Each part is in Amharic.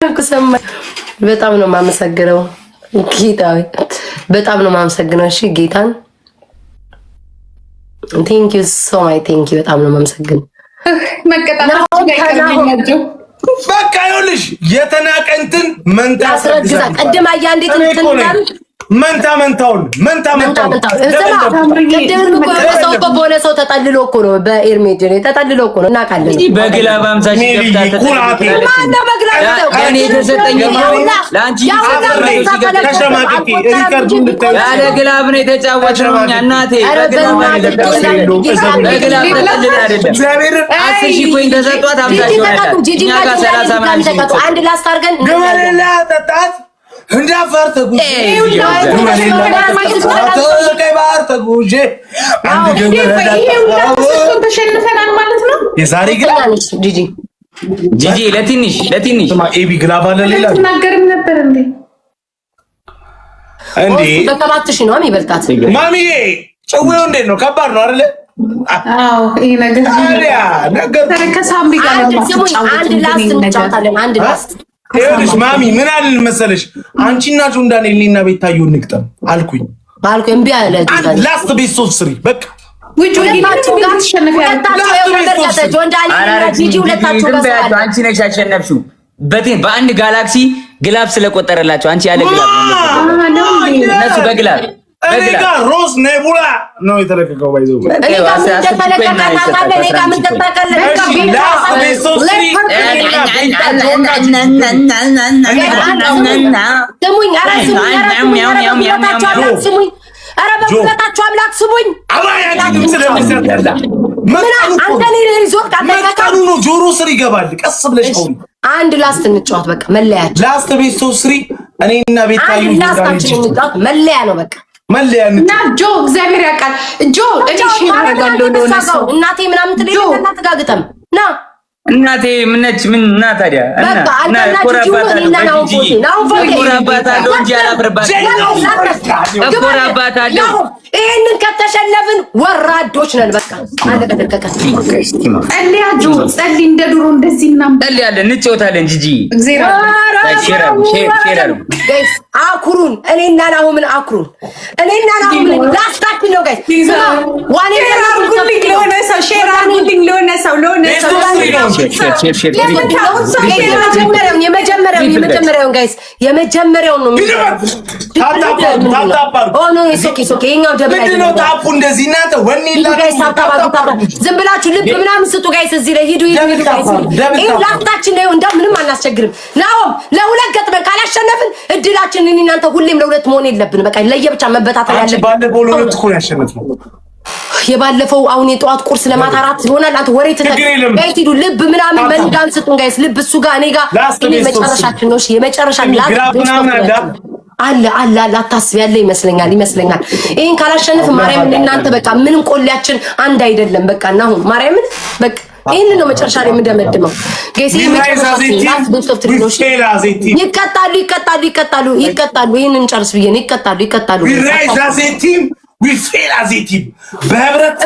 በጣም ነው የማመሰግነው ጌታዬ፣ በጣም ነው የማመሰግነው። እሺ ጌታን ቴንክ ዩ ሶ ማች ቴንክ ዩ። በጣም ነው የማመሰግነው። በቃ ይኸውልሽ የተናቀንትን መንታ አስረግዛ ቀድማ ያንዴት እንትን መንታውን ሰው በሆነ ሰው ተጠልሎ እኮ ነው። በኤርሜጅ ተጠልሎ እኮ ነው እናውቃለን። በግላብ 50 ሺህ ገብታ ማነው በግላብ እኔ የተሰጠኝ ለአንቺ ያለ ግላብ ነው የተጫወትነው እናቴ። በግላብ ተጠልላ አይደለም 10 ሺህ ኮይን ተሰጧት 50 ሺህ ሆነላት። እኛ ጋር 30 ምናምን ሺህ አንድ ላስታርገን ገመለላ ተጣት እንዳፈር ተጉዤ ቀይ ባህር ተጉዤ አንድ ተሸንፈናል ማለት ነው። የዛሬ ግላብ ጂጂ ለትንሽ ኤቢ ግላብ አለ ሌላ ተናገርም ነበር እንዴ በ7 ሺህ ነው የሚበልጣት። ማሚዬ ጨዌው እንዴት ነው? ከባድ ነው አይደለ? አዎ ይሄ ነገር ከሳምሪ ጋር አንድ ላስት እንጫወታለን። አንድ ላስት ይኸውልሽ ማሚ ምን አልን መሰለሽ፣ አንቺና ጆን ዳንኤል እኔና ቤታዮ እንግጠም አልኩኝ። እምቢ አለ። ላስት ቤት ሶስት ስሪ በቃ አንቺ ነሽ ያሸነፍሽው። በአንድ ጋላክሲ ግላብ ስለቆጠረላቸው አንቺ ያለ ግላብ እነሱ በግላብ እኔ ጋር ሮዝ ኔቡላ ነው የተለቀቀው። ባይዘው ጆሮ ስር ይገባል። ቀስ ብለሽ ከሆነ አንድ ላስት እንጫወት በቃ መለያችን። ላስት ቤት ሶስት ስሪ እኔና ቤታዩ መለያ ነው በቃ መለያ እና ጆ እግዚአብሔር ያውቃል። ጆ እሺ ያረጋለው ነው እናቴ ምናምን ትለኝ እና ተጋግጠም ና እናቴ ምነች ምን እና ታዲያ እና ኮራባታለሁ እንጂ አላፍርባታለሁ። ይሄንን ከተሸነፍን ወራዶች ነን በቃ አለቀቀቀ። ጸልያ ጆ ጸልይ እንደ ድሮ እንደዚህ እናም ጸልያለን እንጫወታለን። ጂጂ ጋይስ አኩሩን እኔና ናሆምን አኩሩን እኔና ናሆምን ላስታችን ነው ጋይስ ዋኔ ሼር ለሆነ ሰው የመጀመሪያውን ጋይስ የመጀመሪያውን ነው ታፑ እንደዚህ እናንተ ወኔ ዝም ብላችሁ ልብ ምናምን ስጡ ጋይስ። እዚህ ላይ ሂዱ ላፍታችን ነው እንደው ምንም አናስቸግርም። ናሆም ለሁለት ገጥመን ካላሸነፍን እድላችን እናንተ ሁሌም ለሁለት መሆን የለብን። በቃ ለየብቻ መበታተል ያለብን። ባለፈው ለሁለት እኮ ያሸነፍነው የባለፈው አሁን የጠዋት ቁርስ ለማታራት ይሆናል። አንተ ወሬ ጋይስ ሂዱ ልብ ምናምን መንዳን ስጡን ጋይስ። ልብ እሱ ጋር እኔ ጋር እኔ መጨረሻችን ነው። እሺ የመጨረሻ አለ አታስብ ያለ ይመስለኛል። ይሄን ካላሸነፍ ማርያምን እናንተ በቃ ምንም ቆሌያችን አንድ አይደለም። በቃ እና አሁን ማርያምን በቃ ይሄን ነው መጨረሻ ላይ የምደመድመው ጋይስ። ይቀጣሉ። ይሄንን ጨርስ ብዬ ነው ይቀጣሉ። በህብረት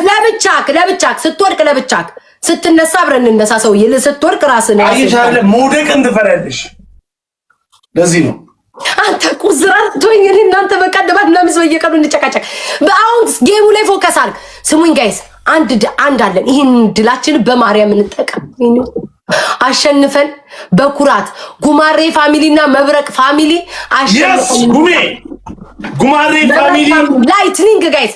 ለብቻክ ስትወድቅ ለብቻክ ስትነሳ አብረን እንነሳ። ሰውዬ ስትወድቅ ራስን አይሻለ መውደቅን ትፈራለሽ። ለዚህ ነው አንተ ቁዝራት ዶኝ እናንተ በቃ ደባት እና ምዝ በየቀኑ እንጨቃጨቅ። በአሁን ጌሙ ላይ ፎከስ አድርግ። ስሙኝ ጋይስ አንድ አለን። ይሄን ድላችን በማርያም እንጠቀም። አሸንፈን በኩራት ጉማሬ ፋሚሊና መብረቅ ፋሚሊ አሸንፈን ጉማሬ ፋሚሊ ላይትኒንግ ጋይስ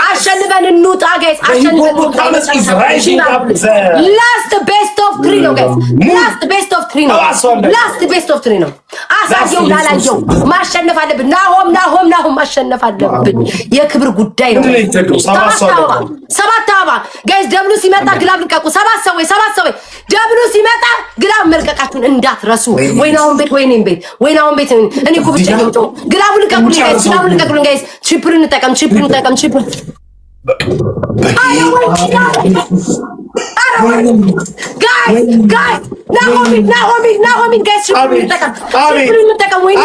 አሸንፈን እንውጣ ጋይስ። ላስት ቤስት ኦፍ 3 ነው ጋይስ። ላስት ቤስት ኦፍ 3 ነው። አሳየው ላላየው ማሸነፍ አለብን። ናሆም ማሸነፍ አለብን። የክብር ጉዳይ ነው። ሰባት አበባ ጋይስ። ደብሉ ሲመጣ ግላብ ልቀቁ። ሰባት ሰዎች ደብሉ ሲመጣ ግላብ መልቀቃችሁን እንዳትረሱ። ወይናውን ቤት እኔ እኮ ብቻ ነው ግላቡ ልቀቁ ጋይስ። ትሪፕል እንጠቀም። ጋይስ ናሆሚ ጋይስ ትሪፕል እንጠቀም። ወይኔ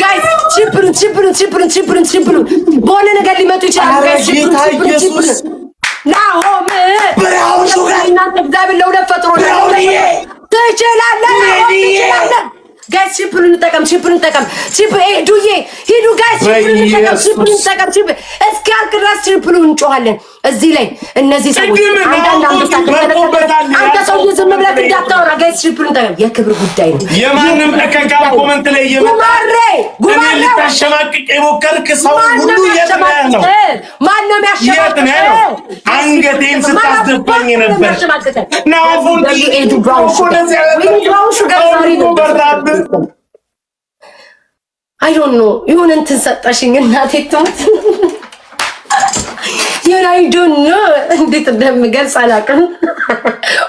ጋይስ ትሪፕል ትሪፕሉን በሆነ ነገር ሊመጡ ይችላሉ። ትሪፕሉን ናሆም እናንተ እግዚአብሔር ለሁለት ፈጥሮ ትችላለህ። ጋይስ ትሪፕሉን እንጠቀም። ዱዬ ሂዱ ጋይስ ትሪፕሉን እንጠቀም። እስኪ አልክ ድረስ ትሪፕሉን እንጮሃለን እዚህ ላይ እነዚህ ሰዎች አንተ ሰው ዝም ብለህ እንዳታወራ። ጋይስ ትሪፕሉን እንጠቀም። የክብር ጉዳይ ነው። የማንም እከካ ኮመንት ላይ ጉማሬ ልታሸማቅቅ የሞከርክ ሰው ሁሉ የት ነው ያለው? ማንም ያሸማቅቀው አንገቴን ስታስደፋኝ ነበር። ናፎን ኤዱ ብራውን ሹገር ዛሬ ነው አይ ዶንት ኖ ይሁን እንትን ሰጣሽኝ እናቴ ትሙት አይ ዶንት ኖ እንዴት እንደምገልጽ አላውቅም።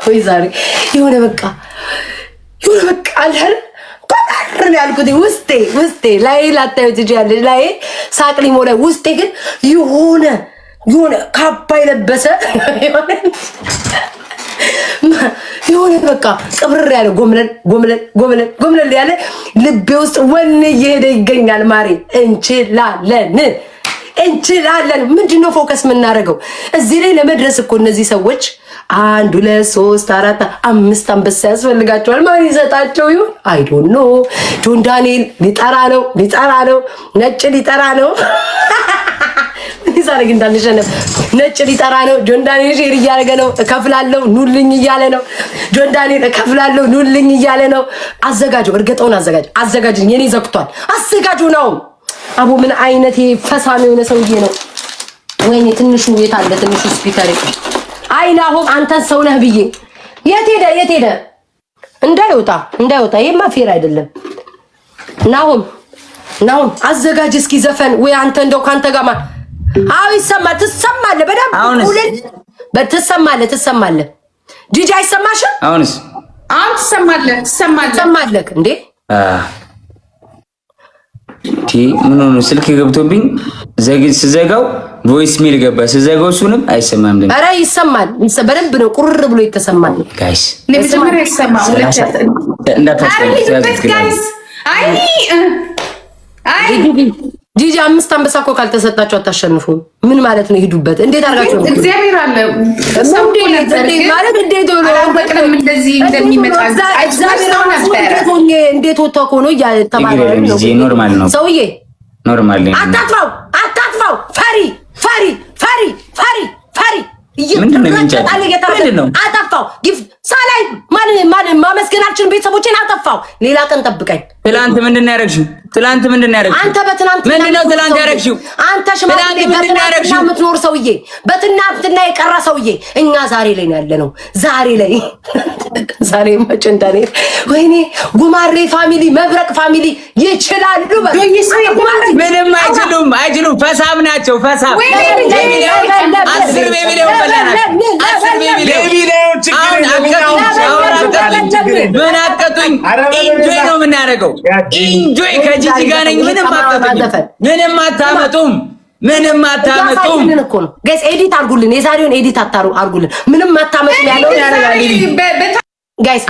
ወይ ዛሬ የሆነ በቃ አልህር ቆራር ያልኩት ውስጤ ላይ ላታዩ ትችያለሽ። ላይ ሳቅ ሊሞላ ውስጤ ግን የሆነ ካባ የለበሰ የሆነ በቃ ቅብር ያለ ጎምለል ያለ ልቤ ውስጥ ወኔ እየሄደ ይገኛል። ማሬ እንችላለን። ምንድነው ፎከስ የምናደርገው እዚህ ላይ ለመድረስ እኮ እነዚህ ሰዎች 1 2 3 4 5 አንበሳ ያስፈልጋቸዋል። ማን ይሰጣቸው ይሁን አይ ዶንት ኖ። ጆን ዳንኤል ሊጠራ ነው ነጭ ሊጠራ ነው ዛሬ ግን እንዳልሸነፍ ነጭ ሊጠራ ነው። ጆን ዳንኤል ሼር እያደረገ ነው። እከፍላለሁ ኑልኝ እያለ ነው። ጆን ዳንኤል እከፍላለሁ ኑልኝ እያለ ነው። አዘጋጁ እርገጠውን አዘጋጅ የኔ ዘግቷል። አዘጋጁ ነው። አቡ ምን አይነት ፈሳም የሆነ ሰውዬ ነው። ወይኔ ትንሹ የት አለ? ትንሹ ስፒከር አይ ናሆም አንተን ሰው ነህ ብዬ የት ሄደ? እንዳይወጣ ይሄማ ፌር አይደለም። ናሆም አዘጋጅ እስኪ ዘፈን ወይ አንተ እንደው ካንተ ጋር አው ይሰማል። ትሰማለህ በደንብ ትሰማለህ። ጂጂ አይሰማሽም? አሁን ትሰማለህ እንዴ? ምን ሆነ? ስልክ ገብቶብኝ ስዘጋው ቮይስ ሜል ገባ። ስዘጋው እሱንም አይሰማም። ኧረ ይሰማል። በደንብ ነው ቁርር ብሎ የተሰማል። ጋይስ ለመጀመሪያ ይሰማል። አይ ጂጂ 5 አንበሳ እኮ ካልተሰጣችሁ አታሸንፉም። ምን ማለት ነው? ሂዱበት። እንዴት አድርጋችሁ ነው? እግዚአብሔር አለ ማለት እንዴት ሆኖ አልበቅም እንደዚህ እንደሚመጣ እንዴት ወጣ እኮ ነው እያተባለ ነው። ኖርማል ነው ሰውዬ ኖርማል ነው። አታጥፋው። ፈሪ አጠፋው። ሳላይ ማን ማመስገናችን ቤተሰቦችን አጠፋው። ሌላ ቀን ጠብቀኝ። ትላንት ምንድን ነው ያደረግሽው? አንተ በትናንት ምንድነው ትላንት ያደረግሽው? አንተ ሽማግሌ በትናንትና የምትኖር ሰውዬ፣ በትናንትና የቀረ ሰውዬ። እኛ ዛሬ ላይ ነው ያለነው። ዛሬ መቼ እንዳኔ ወይኔ ጉማሬ ፋሚሊ፣ መብረቅ ፋሚሊ ይችላሉ። ምንም አይችሉም። ፈሳም ናቸው። ፈሳም 10 ቤቢሌው ምን አቀጡኝ? ኢንጆይ ነው የምናደርገው። ኢንጆይ ከጂጂ ጋር ነኝ። ምንም አታመጡም። ጋይስ ኤዲት አድርጉልን። የዛሬውን ኤዲት አድርጉልን። ምንም አታመጡም ያለው ያረጋል። ጋይስ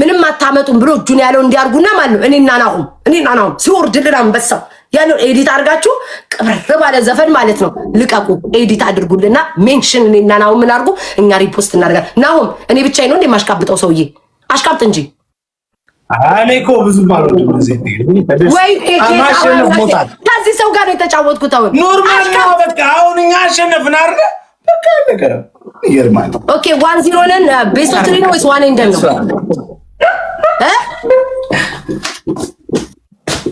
ምንም አታመጡም ብሎ እጁን ያለው እንዲያርጉና ማለት ነው። እኔና ናሆም ሲወርድልን አንበሳ ያለው ኤዲት አድርጋችሁ ቅብር ባለ ዘፈን ማለት ነው ልቀቁ። ኤዲት አድርጉልና ሜንሽን እኔና ናሆም ምን አድርጉ፣ እኛ ሪፖስት እናደርጋለን። ናሆም እኔ ብቻዬን ነው እንደማሽቃብጠው ሰውዬ አሽቃብጥ እንጂ አኔኮ ብዙ ማለት ነው። ወይ ከዚህ ሰው ጋር ነው የተጫወትኩት። አሁን ኖርማል ነው በቃ። አሁን እኛ አሸነፍን አይደል? በቃ ነገር ይርማል። ኦኬ 1-0 ነን። ቤስት ኦፍ 3 ነው ወይስ 1-1 ነው?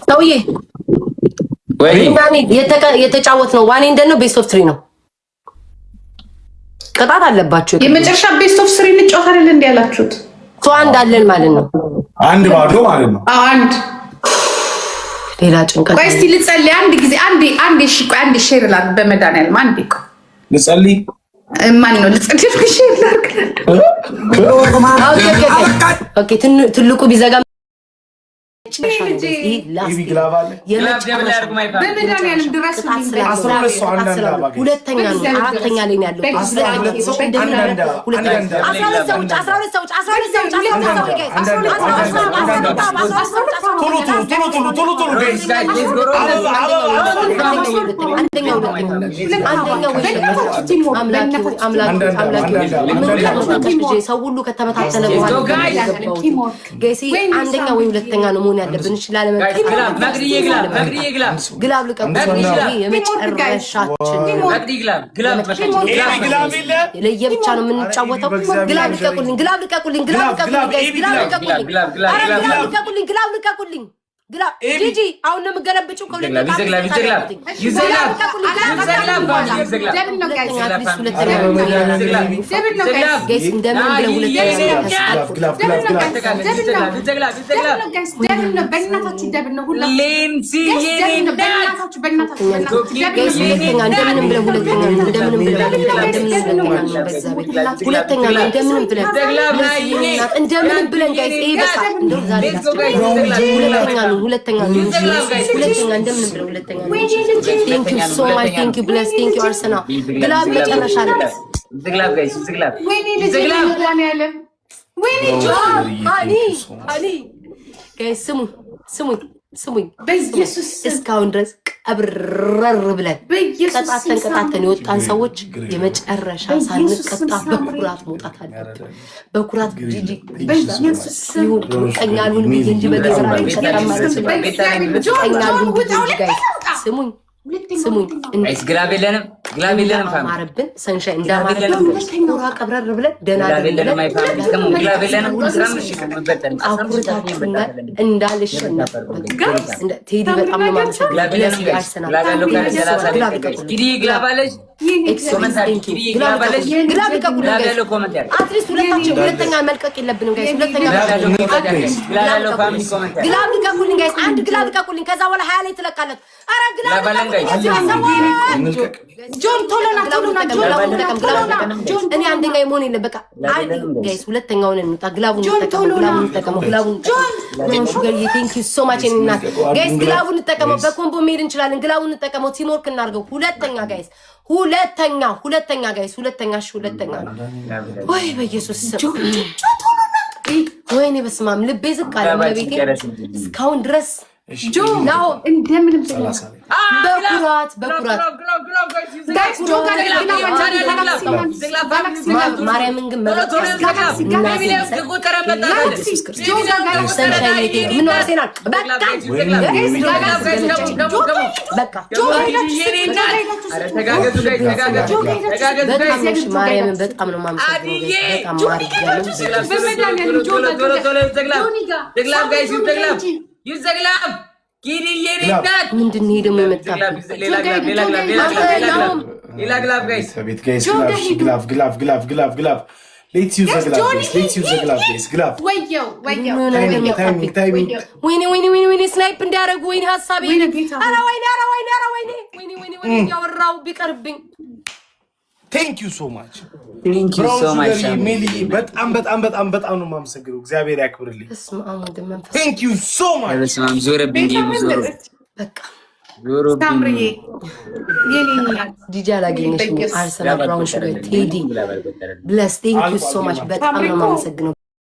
ሰውዬ ወይ የተጫወት ነው 1-1 ነው። ቤስት ኦፍ 3 ነው። ቅጣት አለባችሁ። የመጨረሻ ቤስት ኦፍ 3 እንጫወታለን እንዴ ያላችሁት? አንድ አለን ማለት ነው። አንድ ባዶ ማለት ነው። አንድ ሌላ ጭንቀት። ቆይ እስቲ ልጸልይ አንድ ጊዜ። አንዴ እሺ፣ ቆይ አንዴ ሼር ላድርግ በመድኃኒዓለም አንዴ። ቆይ ልጸልይ። ማን ነው ልጸልይ? ሼር ላድርግ። ኦኬ ትልቁ ቢዘጋ ሰው ሁሉ ከተበታተነ አንደኛ ወይ ሁለተኛ ነው መሆን ያለብን። ይችላል ግላብ የመጨረሻችን ለየብቻ ነው የምንጫወተው። ግላብ ልቀቁልኝ። ጂጂ አሁን ነው የምገለብጭው። ሁለተኛ እንደምን ብለው ሁለተኛ thank you so much thank you bless thank you Arsenal ግላብ መጨረሻ ላይ ዝግላብ ጋይስ ዝግላብ ወይኔ አኒ ጋይስ ስሙኝ በኢየሱስ እስካሁን ድረስ ቀብረር ብለን ቀጣተን የወጣን ሰዎች የመጨረሻ ሳንቀጣ በኩራት መውጣት አለብን። በኩራት ጂጂ በኢየሱስ ይሁን ቀኛሉን ቢዚ እንጂ በገዘራ ይቀጣ ማለት ነው። ቀኛሉን ጋይስ ስሙኝ እንዴስ ግላብ የለንም ማረብን ሰንሻይ እንዳማረብን ኩራ ቀብረር ብለን ደና አይደለም አይፋም ግላብ የለንም አኩርታችሁና እንዳልሸነፍ ጋይስ እንደ ቴዲ በጣም ነው ማመሰግናለሁ። አርሰናል ግላብ ግላባለሽ አትሊስት ሁለተኛ መልቀቅ የለብንም ጋይስ። ሁለተኛ ግላብ ልቀቁልኝ ጋይስ። አንድ ግላብ ልቀቁልኝ። ከዛ በኋላ 20 ላይ ትለቃለች። አረ ግላብ ጆን ቶሎና እኔ አንደኛ የመሆን የለም። በቃ ጋይስ ሁለተኛውን እንውጣ። ግላቡን እንጠቀመው። ቴንክ ዩ ሶ ማች እናት ጋይስ። ግላቡን እንጠቀመው። በኮምቦ መሄድ እንችላለን። ግላቡን እንጠቀመው። ቲምወርክ እናድርገው። ሁለተኛ ጋይስ ሁለተኛ ጋይስ ሁለተኛ ወይ በኢየሱስ ስም ወይኔ በስመ አብ ልቤ ዝቅ አለ። ለቤቴ እስካሁን ድረስ ነው እንደምንም በኩራት ማርያምን ግን ማርያምን በጣም ነው ይዘግላብ ጊዲ የሪዳት ምንድን ነው ደግሞ የመጣው? ሌላ ግላብ ጋይስ ግላብ Let's use the glove guys. Glove. ወይኔ ስናይፕ እንዲያደርጉ ወይኔ ሐሳቤ አራ ወይኔ ያወራው ቢቀርብኝ Thank you so much. ሚሊ በጣም ነው የማመሰግነው። እግዚአብሔር ያክብርልኝ። Thank you so much. በስማም ዞረብኝ በቃ ዲጂ አላገኘሽም። አርሰናል ብራውን ሹገር ቴዲ ብለስ ቴንክ ዩ ሶ ማች በጣም ነው የማመሰግነው።